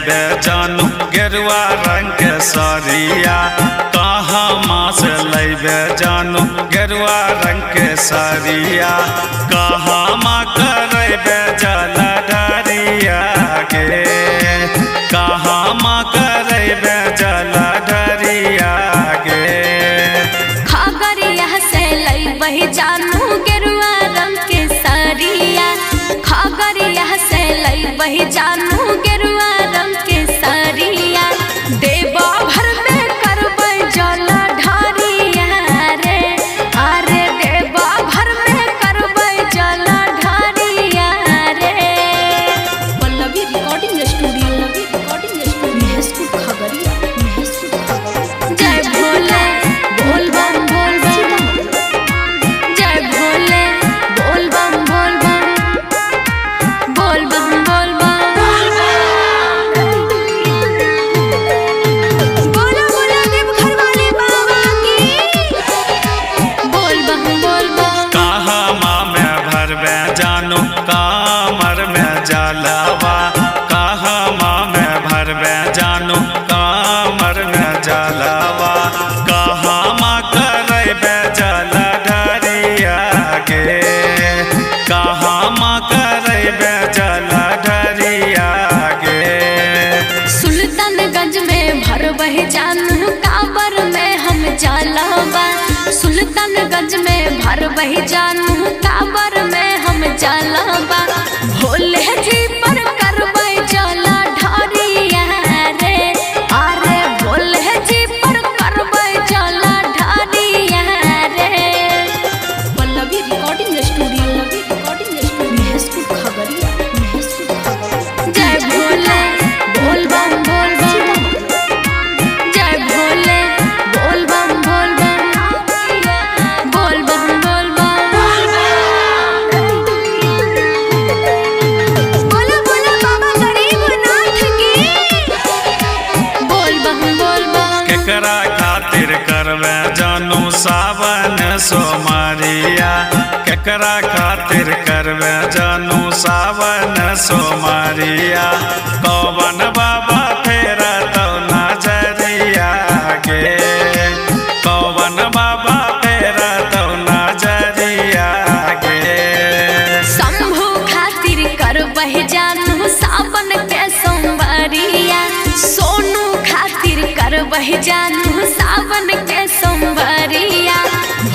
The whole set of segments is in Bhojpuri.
लैबे जानू गेरुआ रंग के साड़िया, कहाँ माँ से लैबे जानू गेरुआ रंग के साड़िया, कहाँ माँ करबे जल ढरिया गे, कहाँ माँ करबे जल ढरिया गे। खगड़िया से लैबे जानू गेरुआ रंग के साड़िया, खगड़िया से लैबे जानू गेरुआ रंग के साड़िया, देवा भर में करबै जल ढरिया रे, अरे देवा भर में करबै जल ढरिया रे। पल्लवी रिकॉर्डिंग स्टूडियो महसूर खगड़िया। जय भोले बोल बम बोल बम, जय भोले बोल बम बोल बम, बोल बम बोल बम, बोलो बोलो देवघर वाले बाबा की, बोल बम बोल बम। कहाँ माँ में भरबे जानू कामर में जलवा, कहाँ माँ में भरबे जानू कामर में जलवा, कहाँ माँ करबे जल ढरिया गे, कहाँ माँ करबे जल ढरिया गे। सुल्तानगंज में भरबै जानू कांवर में हम जलवा, सुल्तानगंज में भरबै जानू कांवर में हम जलवा, भोले जी पर करबै जल ढरिया रे, अरे भोले जी पर करबै जल ढरिया रे। पल्लवी रिकॉर्डिंग स्टूडियो महसूर खगड़िया। जय भोले बोल बम बोल बम, जय भोले बोल बम बोल बम, बोल बम बोल बम, बोलो बोलो बाबा गरीबनाथ की, बोल बम बोल बम। केकरा खातिर करबे जानू सावन सोमरिया, केकरा खातिर करबे जानू सावन सोमरिया, कौवन बाबा फेरा तो नजरिया गे, कौवन बाबा फेरा तो नजरिया गे। शंभू खातिर करबै जानू सावन के सोमवारिया, सोनू खातिर करबै जानू सावन के सोमवारिया,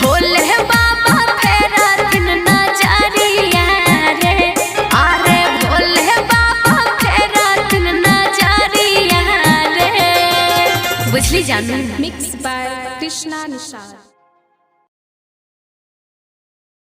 भोले बाबा फेरा दिन नजरिया रे, अरे भोले बाबा फेरा दिन नजरिया रे। बुझली जानू। Mix by Krishna Nishad.